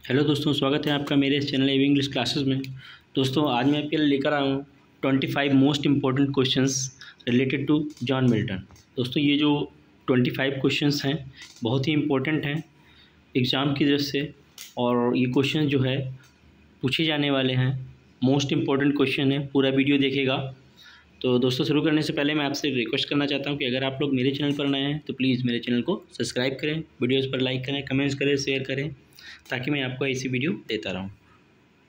Hello दोस्तों, स्वागत है आपका मेरे इस चैनल एवी इंग्लिश क्लासेस में। दोस्तों आज मैं आपके लिए लेकर आया हूँ 25 most important questions related to John Milton. दोस्तों ये जो 25 क्वेश्चंस हैं बहुत ही इम्पोर्टेंट हैं एग्ज़ाम की दृष्टि से, और ये क्वेश्चन जो है पूछे जाने वाले हैं। मोस्ट इम्पॉर्टेंट क्वेश्चन है, पूरा वीडियो देखेगा। तो दोस्तों शुरू करने से पहले मैं आपसे रिक्वेस्ट करना चाहता हूँ कि अगर आप लोग मेरे चैनल पर नए हैं तो प्लीज़ मेरे चैनल को सब्सक्राइब करें, वीडियोज़ पर लाइक करें, कमेंट्स करें, शेयर करें, ताकि मैं आपको ऐसी वीडियो देता रहूं।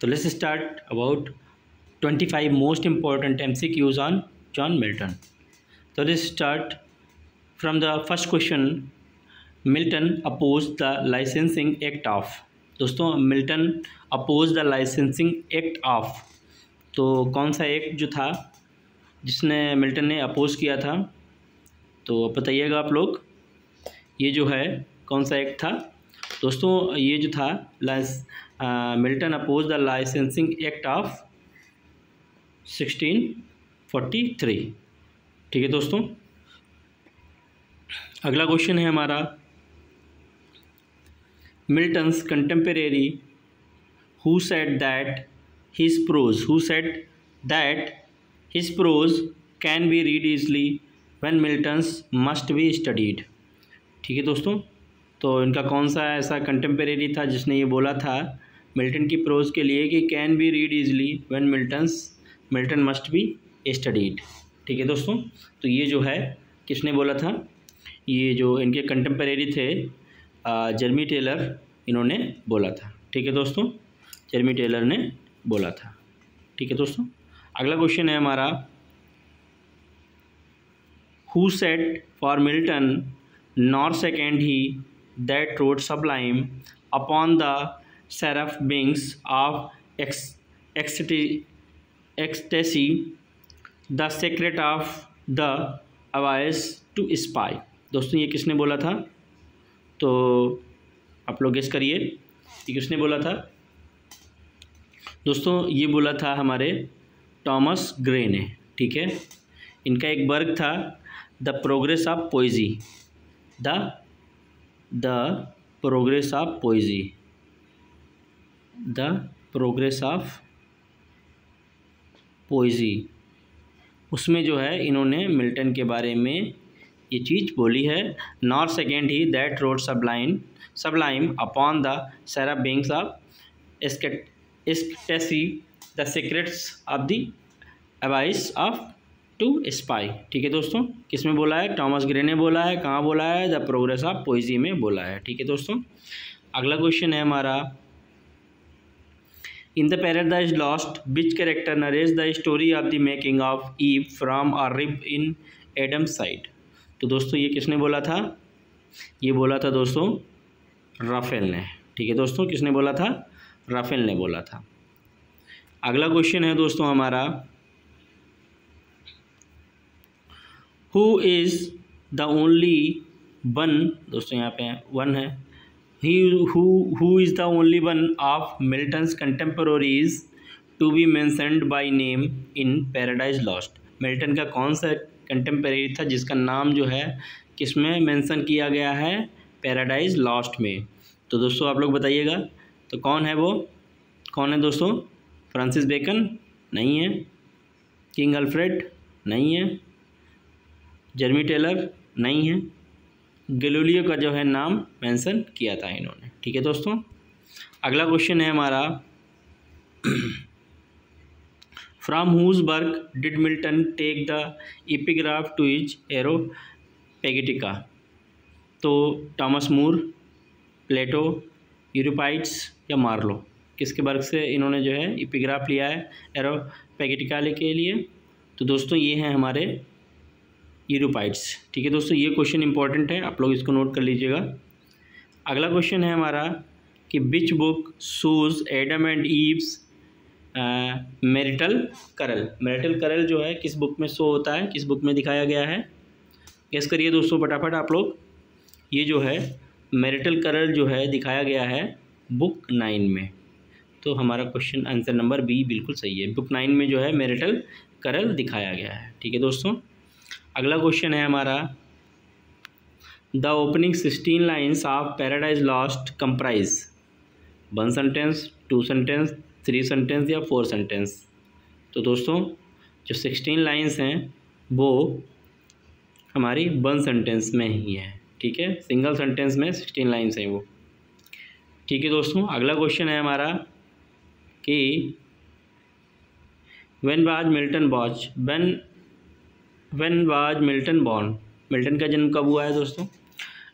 तो let's start about 25 most important MCQs on John Milton. तो let's start from the first question. Milton oppose the licensing act of. दोस्तों Milton oppose the licensing act of, तो कौन सा एक्ट जो था जिसने मिल्टन ने अपोज किया था, तो बताइएगा आप लोग। ये जो है कौन सा एक्ट था दोस्तों? ये जो था Milton oppose the licensing act of 1643। ठीक है दोस्तों, अगला क्वेश्चन है हमारा। Milton's contemporary who said that his prose can be read easily when Milton's must be studied. ठीक है दोस्तों, तो इनका कौन सा ऐसा कंटेम्परेरी था जिसने ये बोला था मिल्टन की प्रोज के लिए कि can be read easily when Milton must be studied. ठीक है दोस्तों, तो ये जो है किसने बोला था? ये जो इनके कंटेम्परेरी थे जर्मी टेलर, इन्होंने बोला था। ठीक है दोस्तों, जर्मी टेलर ने बोला था। ठीक है दोस्तों, अगला क्वेश्चन है हमारा। Who said for Milton nor second he that wrote sublime upon the seraph wings of ecstasy the secret of the abyss to spy। दोस्तों ये किसने बोला था? तो आप लोग गेस करिए ये किसने बोला था। दोस्तों ये बोला था हमारे टॉमस ग्रे ने। ठीक है, इनका एक वर्क था the progress of poesy. The progress of poesy, the progress of poesy, उसमें जो है इन्होंने मिल्टन के बारे में ये चीज़ बोली है। Nor second he that rode sublime upon the seraph wings of ecstasy the secrets of the abyss of to spy. ठीक है दोस्तों, किस में बोला है? टॉमस ग्रे ने बोला है। कहाँ बोला है? द प्रोग्रेस ऑफ पोइजी में बोला है। ठीक है दोस्तों, अगला क्वेश्चन है हमारा। In the Paradise Lost which character narrates the story of the making of Eve from a rib in Adam's side. तो दोस्तों ये किसने बोला था? ये बोला था दोस्तों राफेल ने। ठीक है दोस्तों, किसने बोला था? राफेल ने बोला था। अगला क्वेश्चन है दोस्तों हमारा। Who is the only one, दोस्तों यहाँ पे वन है। Who is the only one of Milton's contemporaries to be mentioned by name in Paradise Lost. Milton का कौन सा कंटेम्पोररी था जिसका नाम जो है किसमें मेंशन किया गया है? पैराडाइज लॉस्ट में। तो दोस्तों आप लोग बताइएगा, तो कौन है वो? कौन है दोस्तों? फ्रांसिस बेकन नहीं है, किंग अल्फ्रेड नहीं है, जर्मी टेलर नहीं है, गैलीलियो का जो है नाम मेंशन किया था इन्होंने। ठीक है दोस्तों, अगला क्वेश्चन है हमारा। From whose work did Milton take the epigraph to his Areopagitica. तो टॉमस मूर, प्लेटो, यूरोपाइड्स या मार्लो, किसके वर्क से इन्होंने जो है एपिग्राफ लिया है एरोपेगिटिका के लिए? तो दोस्तों ये हैं हमारे यूरोपाइड्स। ठीक है दोस्तों, ये क्वेश्चन इंपॉर्टेंट है, आप लोग इसको नोट कर लीजिएगा। अगला क्वेश्चन है हमारा कि which book shows Adam and eaves marital करल। मैरिटल करल जो है किस बुक में शो होता है, किस बुक में दिखाया गया है? गेस करिए दोस्तों फटाफट आप लोग। ये जो है मैरिटल करल जो है दिखाया गया है बुक 9 में। तो हमारा क्वेश्चन आंसर नंबर बी बिल्कुल सही है, बुक 9 में जो है मैरिटल करल दिखाया गया है। ठीक है दोस्तों, अगला क्वेश्चन है हमारा। The opening 16 lines of paradise lost comprise 1 sentence, 2 sentence, 3 sentence या 4 सेंटेंस। तो दोस्तों जो 16 लाइंस हैं वो हमारी 1 सेंटेंस में ही है, ठीक है, सिंगल सेंटेंस में 16 लाइंस हैं वो। ठीक है दोस्तों, अगला क्वेश्चन है हमारा कि when was Milton born, Milton का जन्म कब हुआ है दोस्तों।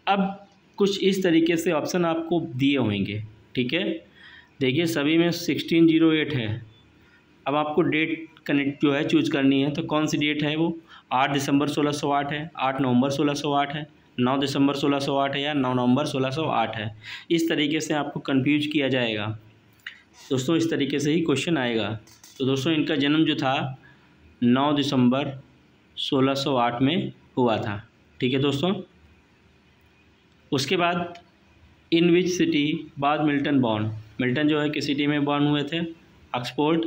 अब कुछ इस तरीके से ऑप्शन आपको दिए होंगे, ठीक है, देखिए सभी में 1608 है। अब आपको डेट कनेक्ट जो है चूज करनी है, तो कौन सी डेट है वो, 8 दिसंबर 1608 है, 8 नवंबर 1608 है, 9 दिसंबर 1608 है या 9 नवंबर 1608 है। इस तरीके से आपको कंफ्यूज किया जाएगा दोस्तों, इस तरीके से ही क्वेश्चन आएगा। तो दोस्तों इनका जन्म जो था 9 दिसंबर 1608 में हुआ था, ठीक है दोस्तों। उसके बाद in which city was Milton born, Milton जो है किस सिटी में बॉर्न हुए थे, Oxford,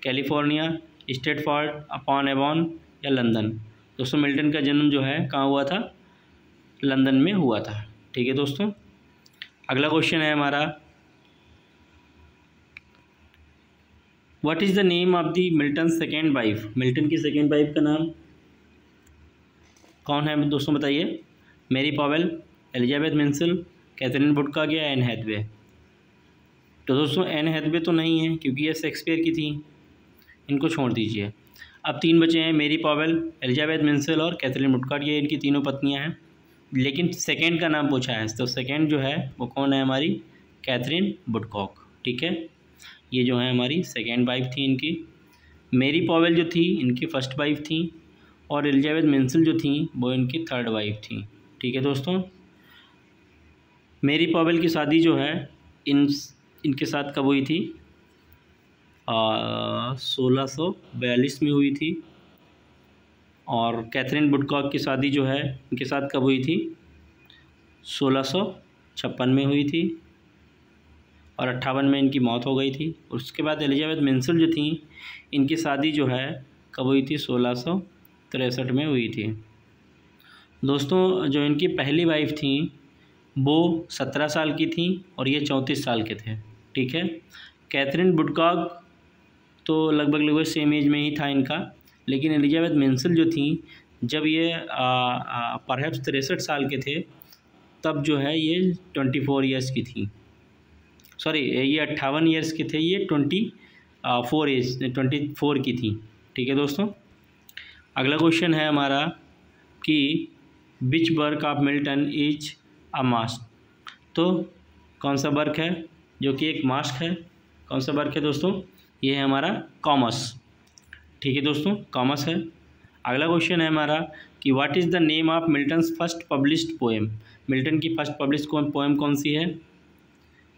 California, Stratford upon Avon या लंदन। दोस्तों मिल्टन का जन्म जो है कहाँ हुआ था, लंदन में हुआ था, ठीक है दोस्तों। अगला क्वेश्चन है हमारा, what is the name of the Milton second wife, Milton की सेकेंड वाइफ का नाम कौन है दोस्तों बताइए, Mary Powell, Elizabeth Minshull, Katherine Woodcock या एन हैथवे। तो दोस्तों एन हैथवे तो नहीं है क्योंकि ये शेक्सपियर की थी, इनको छोड़ दीजिए। अब 3 बचे हैं, मैरी पॉवेल, एलिजाबेथ मिंसल और कैथरीन वुडकॉक, ये इनकी तीनों पत्नियां हैं। लेकिन सेकंड का नाम पूछा है, तो सेकंड जो है वो कौन है, हमारी कैथरीन वुडकॉक, ठीक है, ये जो है हमारी सेकंड वाइफ थी इनकी। मैरी पॉवेल जो थी इनकी फर्स्ट वाइफ थी और एलिजाबेथ मिंसल जो थी वो इनकी थर्ड वाइफ थी, ठीक है दोस्तों। मैरी पॉवेल की शादी जो है इनके साथ कब हुई थी, 1642 में हुई थी। और कैथरीन वुडकॉक की शादी जो है इनके साथ कब हुई थी, 1656 में हुई थी और 58 में इनकी मौत हो गई थी। उसके बाद एलिजाबेथ मिंसल जो थी इनकी शादी जो है कब हुई थी, 1663 में हुई थी। दोस्तों जो इनकी पहली वाइफ थी वो 17 साल की थी और ये 34 साल के थे, ठीक है। कैथरीन वुडकॉक तो लगभग सेम एज में ही था इनका, लेकिन एलिजाबेथ मिंसल जो थी जब ये परहैप्स 63 साल के थे तब जो है ये 24 ईयर्स की थी, सॉरी ये 58 ईयर्स के थे, ये 24 की थी, ठीक है दोस्तों। अगला क्वेश्चन है हमारा कि which work of Milton is a mask, तो कौन सा वर्क है जो कि एक मास्क है, कौन सा वर्क है दोस्तों, ये है हमारा कॉमर्स, ठीक है दोस्तों, कॉमर्स है। अगला क्वेश्चन है हमारा कि what is the name of Milton's first published poem, Milton की फर्स्ट पब्लिश्ड पोएम कौन सी है,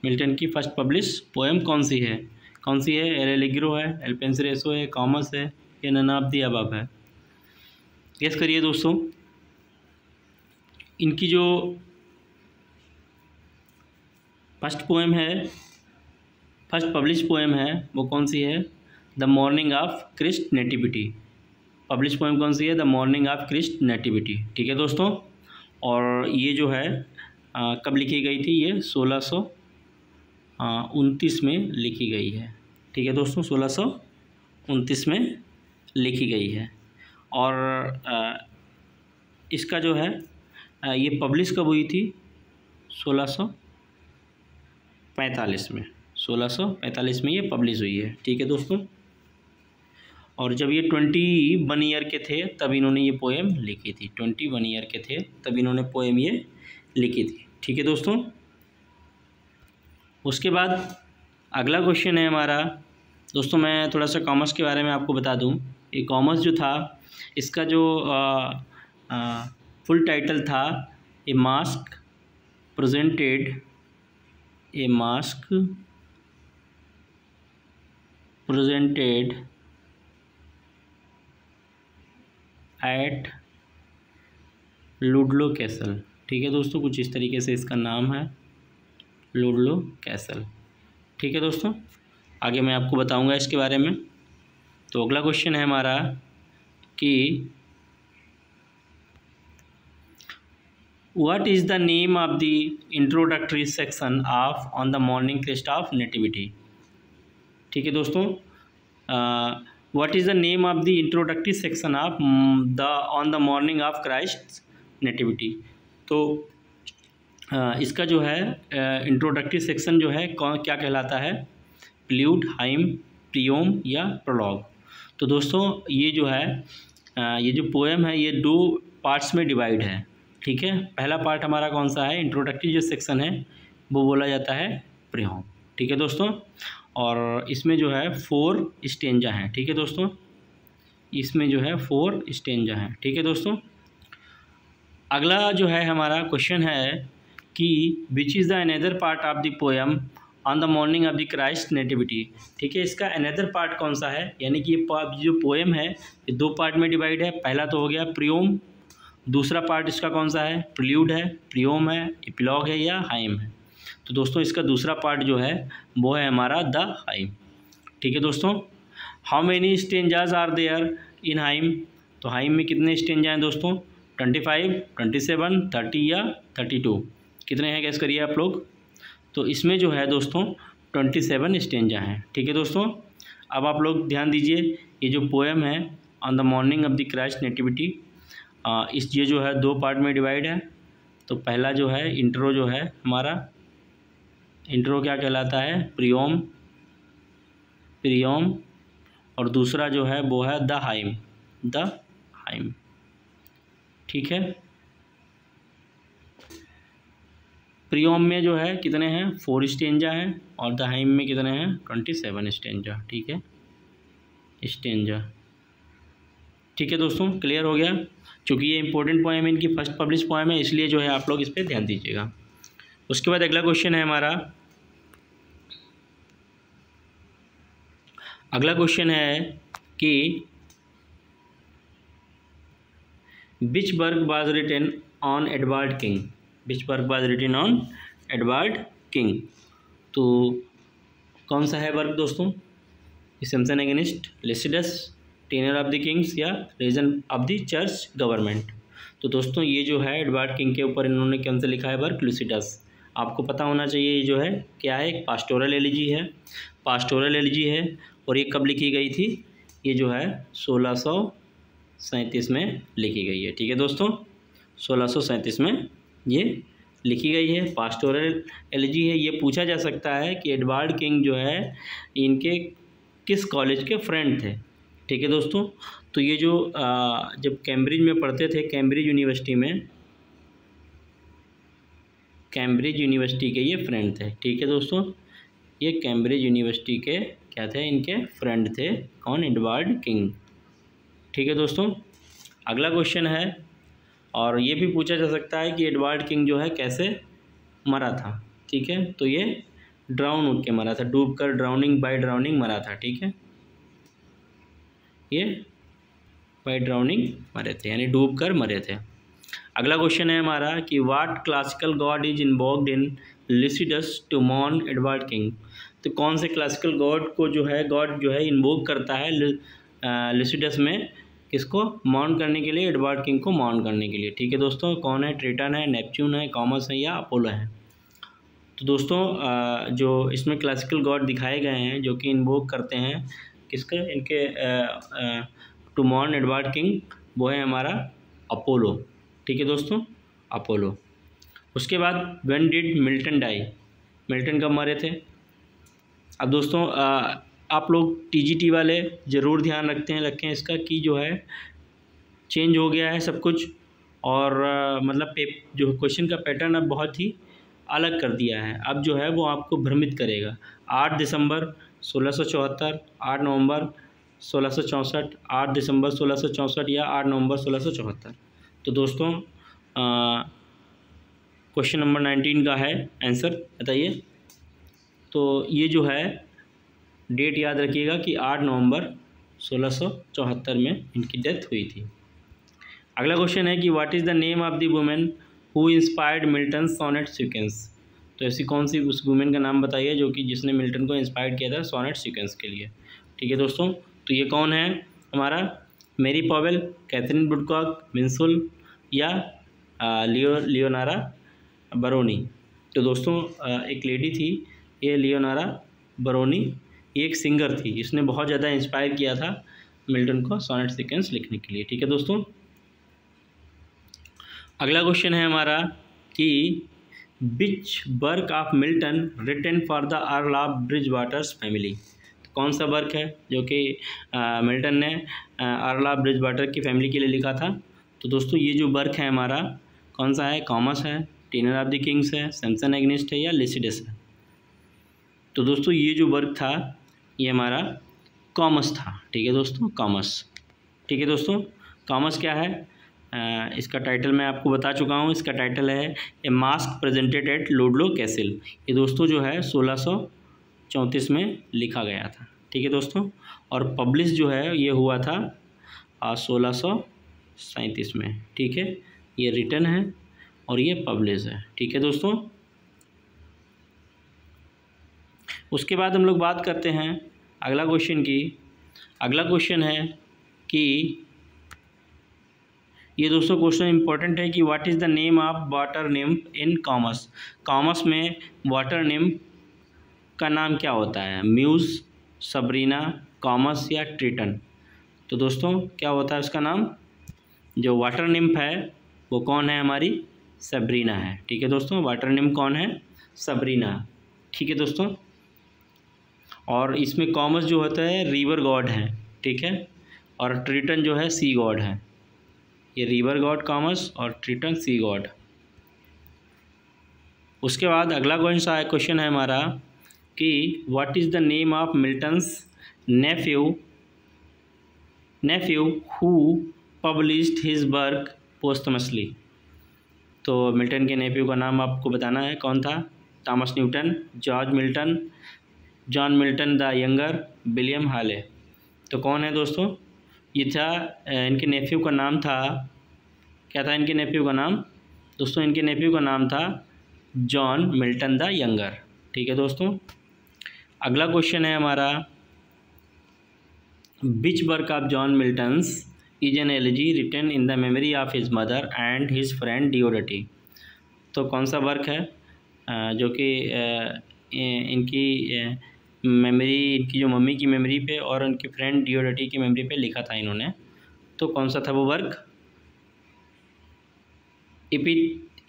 मिल्टन की फर्स्ट पब्लिश्ड पोएम कौन सी है, एल एलिग्रो है, एल पेंसिलेसो है, कॉमर्स है या नन ऑफ द अबव है। गेस करिए दोस्तों, इनकी जो फर्स्ट पोएम है, फर्स्ट पब्लिश पोएम है वो कौन सी है, the morning of Christ nativity, publish poem कौन सी है, the morning of Christ nativity, ठीक है दोस्तों। और ये जो है कब लिखी गई थी, ये 1629 में लिखी गई है, ठीक है दोस्तों, 1629 में लिखी गई है। और इसका जो है ये पब्लिश कब हुई थी, 1645 में, 1645 में ये पब्लिश हुई है, ठीक है दोस्तों। और जब ये 21 ईयर के थे तब इन्होंने ये पोएम लिखी थी, 21 ईयर के थे तब इन्होंने पोएम ये लिखी थी, ठीक है दोस्तों। उसके बाद अगला क्वेश्चन है हमारा दोस्तों, मैं थोड़ा सा कॉमर्स के बारे में आपको बता दूं। ये कॉमर्स जो था इसका जो फुल टाइटल था, a masque presented at Ludlow Castle, ठीक है दोस्तों, कुछ इस तरीके से इसका नाम है, लुडलो कैसल, ठीक है दोस्तों। आगे मैं आपको बताऊंगा इसके बारे में। तो अगला क्वेश्चन है हमारा कि what is the name of the introductory section of on the morning Christ of nativity. ठीक है दोस्तों, what is the name of the introductory section of the on the morning of Christ nativity. तो इसका जो है introductory section जो है क्या कहलाता है, प्रील्यूड, हाइम, प्रियोम या प्रोलॉग। तो दोस्तों ये जो है ये जो पोएम है ये 2 पार्ट्स में डिवाइड है। ठीक है, पहला पार्ट हमारा कौन सा है, इंट्रोडक्टरी जो सेक्शन है वो बोला जाता है प्रियोम। ठीक है दोस्तों, और इसमें जो है 4 स्टेंजा हैं। ठीक है दोस्तों, इसमें जो है 4 स्टेंजा हैं। ठीक है दोस्तों, अगला जो है हमारा क्वेश्चन है कि which is the another part of the poem on the morning of the Christ nativity. ठीक है, इसका अनदर पार्ट कौन सा है, यानी कि ये जो पोएम है ये 2 पार्ट में डिवाइड है। पहला तो हो गया प्रियोम, दूसरा पार्ट इसका कौन सा है, प्रील्यूड है, प्रियोम है, एपिलॉग है या हाइम है। तो दोस्तों इसका दूसरा पार्ट जो है वो है हमारा द हाइम। ठीक है दोस्तों, how many stanzas are there in hymn. तो हाइम में कितने स्टेंजा हैं दोस्तों, 25, 27, 30 या 32, कितने हैं गैस करिए आप लोग। तो इसमें जो है दोस्तों 27 स्टेंजा हैं। ठीक है दोस्तों, अब आप लोग ध्यान दीजिए, ये जो पोएम है on the morning of the Christ nativity, ये जो है 2 पार्ट में डिवाइड है। तो पहला जो है इंट्रो जो है हमारा, इंट्रो क्या कहलाता है, प्रियोम, प्रियोम, और दूसरा जो है वो है द हाइम, द हाइम। ठीक है, प्रियोम में जो है कितने हैं, 4 स्टेंजा हैं, और द हाइम में कितने हैं, 27 स्टेंजा। ठीक है, स्टेंजा। ठीक है दोस्तों, क्लियर हो गया। चूँकि ये इंपॉर्टेंट पोएम है, इनकी फर्स्ट पब्लिश पोएम है, इसलिए जो है आप लोग इस पर ध्यान दीजिएगा। उसके बाद अगला क्वेश्चन है हमारा, अगला क्वेश्चन है कि which work was written on Edward King. Which work was written on Edward King. तो कौन सा है वर्क दोस्तों, Simpson against Lycidas, tenure of the kings या reason of the church government. तो दोस्तों ये जो है एडवर्ड किंग के ऊपर इन्होंने कौन सा लिखा है वर्क, लुसिडस। आपको पता होना चाहिए ये जो है क्या है, एक पास्टोरल एलिजी है, पास्टोरल एलिजी है। और ये कब लिखी गई थी, ये जो है 1637 में लिखी गई है। ठीक है दोस्तों, 1637 में ये लिखी गई है, पास्टोरल एलिजी है। ये पूछा जा सकता है कि एडवर्ड किंग जो है इनके किस कॉलेज के फ्रेंड थे। ठीक है दोस्तों, तो ये जो जब कैम्ब्रिज में पढ़ते थे, कैम्ब्रिज यूनिवर्सिटी में, कैम्ब्रिज यूनिवर्सिटी के ये फ्रेंड थे। ठीक है दोस्तों, ये कैम्ब्रिज यूनिवर्सिटी के क्या थे, इनके फ्रेंड थे, कौन, एडवर्ड किंग। ठीक है दोस्तों, अगला क्वेश्चन है, और ये भी पूछा जा सकता है कि एडवर्ड किंग जो है कैसे मरा था। ठीक है, तो ये ड्राउन होकर के मरा था, डूब कर, ड्राउनिंग बाय ड्राउनिंग मरा था। ठीक है, ये बाय ड्राउनिंग मरे थे, यानी डूब कर मरे थे। अगला क्वेश्चन है हमारा कि what classical god is invoked in Lycidas to mourn Edward King. तो कौन से क्लासिकल गॉड को जो है, गॉड जो है इन्वोक करता है लिसिडस में, किसको, मॉर्न करने के लिए, एडवर्ड किंग को मॉर्न करने के लिए। ठीक है दोस्तों, कौन है, ट्रिटन है, नेपच्यून है, कॉमस है या अपोलो है। तो दोस्तों जो इसमें क्लासिकल गॉड दिखाए गए हैं जो कि इन्वोक करते हैं किसके, इनके टू मॉर्न एडवर्ड किंग, वो है हमारा अपोलो। ठीक है दोस्तों, अपोलो। उसके बाद when did Milton die, Milton कब मरे थे। अब दोस्तों आप लोग टीजीटी वाले ज़रूर ध्यान रखें इसका कि जो है चेंज हो गया है सब कुछ, और मतलब जो क्वेश्चन का पैटर्न अब बहुत ही अलग कर दिया है। अब जो है वो आपको भ्रमित करेगा। 8 दिसंबर 1674, 8 नवंबर 1664, 8 दिसंबर 1664 या 8 नवंबर 1674। तो दोस्तों क्वेश्चन नंबर 19 का है आंसर, बताइए। तो ये जो है डेट याद रखिएगा कि 8 नवंबर 1674 में इनकी डेथ हुई थी। अगला क्वेश्चन है कि what is the name of the women who inspired Milton sonnet sequence. तो ऐसी कौन सी उस वुमेन का नाम बताइए जो कि जिसने मिल्टन को इंस्पायर किया था सोनेट सीक्वेंस के लिए। ठीक है दोस्तों, तो ये कौन है हमारा, मेरी पॉवेल, कैथरीन वुडकॉक, मिन्सुल या लियोनारा बरोनी। तो दोस्तों एक लेडी थी, ये लियोनारा बरोनी, ये एक सिंगर थी, इसने बहुत ज़्यादा इंस्पायर किया था मिल्टन को सोनेट सीक्वेंस लिखने के लिए। ठीक है दोस्तों, अगला क्वेश्चन है हमारा कि which work of Milton written for the Earl of Bridgewater's family. कौन सा वर्क है जो कि मिल्टन ने अर्ल ऑफ ब्रिजवाटर की फैमिली के लिए लिखा था। तो दोस्तों ये जो वर्क है हमारा कौन सा है, कॉमस है, टेनर ऑफ द किंग्स है, सैमसन एग्निस्ट है या लिसिडस है। तो दोस्तों ये जो वर्क था ये हमारा कॉमस था। ठीक है दोस्तों, कॉमस। ठीक है दोस्तों, कॉमस क्या है, इसका टाइटल मैं आपको बता चुका हूँ। इसका टाइटल है a masque presented at Ludlow Castle. ये दोस्तों जो है 1634 में लिखा गया था। ठीक है दोस्तों, और पब्लिश जो है ये हुआ था 1637 में। ठीक है, ये रिटन है और ये पब्लिश है। ठीक है दोस्तों, उसके बाद हम लोग बात करते हैं अगला क्वेश्चन की। अगला क्वेश्चन है कि ये दोस्तों क्वेश्चन इंपॉर्टेंट है कि what is the name of water nymph in Comus. Comus में वाटर निम्फ का नाम क्या होता है, म्यूज़, सबरीना, कॉमस या ट्रिटन। तो दोस्तों क्या होता है उसका नाम, जो वाटर निम्फ है वो कौन है, हमारी सबरीना है। ठीक है दोस्तों, वाटर निम्फ कौन है, सबरीना। ठीक है दोस्तों, और इसमें कॉमस जो होता है रिवर गॉड है। ठीक है, और ट्रिटन जो है सी गॉड है। ये रिवर गॉड कॉमस और ट्रिटन सी गॉड। उसके बाद अगला क्वेश्चन है हमारा कि what is the name of Milton's nephew who published his work posthumously. तो मिल्टन के नेफ्यू का नाम आपको बताना है, कौन था, Thomas Newton, George Milton, John Milton the younger, William Hale. तो कौन है दोस्तों, ये था इनके नेफ्यू का नाम था, क्या था इनके नेफ्यू का नाम दोस्तों, इनके नेफ्यू का नाम था जॉन मिल्टन द यंगर। ठीक है दोस्तों, अगला क्वेश्चन है हमारा which work of John Milton's is an elegy written in the memory of his mother and his friend Diodati. तो कौन सा वर्क है जो कि इनकी मेमोरी, इनकी जो मम्मी की मेमोरी पे और उनके फ्रेंड डियोडटी की मेमोरी पे लिखा था इन्होंने। तो कौन सा था वो वर्क,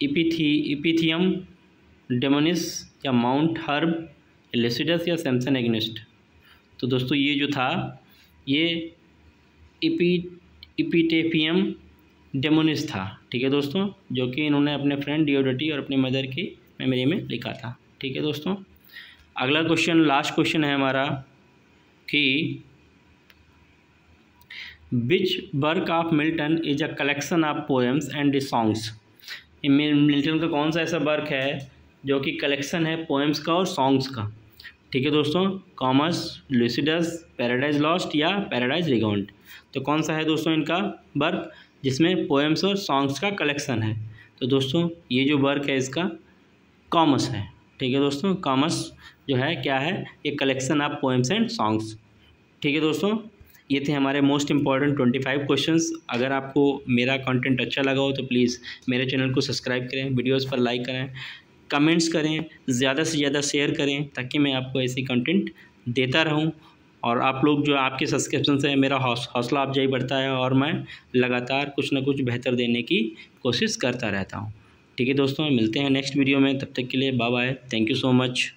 इपिथियम डेमोनिस या माउंट हर्ब, लिसिडस या सैमसन एग्निस्ट। तो दोस्तों ये जो था ये इपिटेफियम डेमोनिस था। ठीक है दोस्तों, जो कि इन्होंने अपने फ्रेंड डियोडटी और अपनी मदर की मेमोरी में लिखा था। ठीक है दोस्तों, अगला क्वेश्चन, लास्ट क्वेश्चन है हमारा कि which work of Milton is a collection of poems and songs. Milton का कौन सा ऐसा वर्क है जो कि कलेक्शन है पोएम्स का और सॉन्ग्स का। ठीक है दोस्तों, कॉमस, लिसिडस, पैराडाइज लॉस्ट या पैराडाइज रिगाउंड। तो कौन सा है दोस्तों इनका वर्क जिसमें पोएम्स और सॉन्ग्स का कलेक्शन है। तो दोस्तों ये जो वर्क है इसका कॉमस है। ठीक है दोस्तों, कॉमस जो है क्या है, ये collection of poems and songs. ठीक है दोस्तों, ये थे हमारे मोस्ट इंपॉर्टेंट 25 क्वेश्चंस। अगर आपको मेरा कंटेंट अच्छा लगा हो तो प्लीज़ मेरे चैनल को सब्सक्राइब करें, वीडियोस पर लाइक करें, कमेंट्स करें, ज़्यादा से ज़्यादा शेयर करें ताकि मैं आपको ऐसी कंटेंट देता रहूं। और आप लोग जो आपके सब्सक्रिप्शन से मेरा हौसला अफजाई बढ़ता है और मैं लगातार कुछ ना कुछ बेहतर देने की कोशिश करता रहता हूँ। ठीक है दोस्तों, मिलते हैं नेक्स्ट वीडियो में, तब तक के लिए bye bye, thank you so much.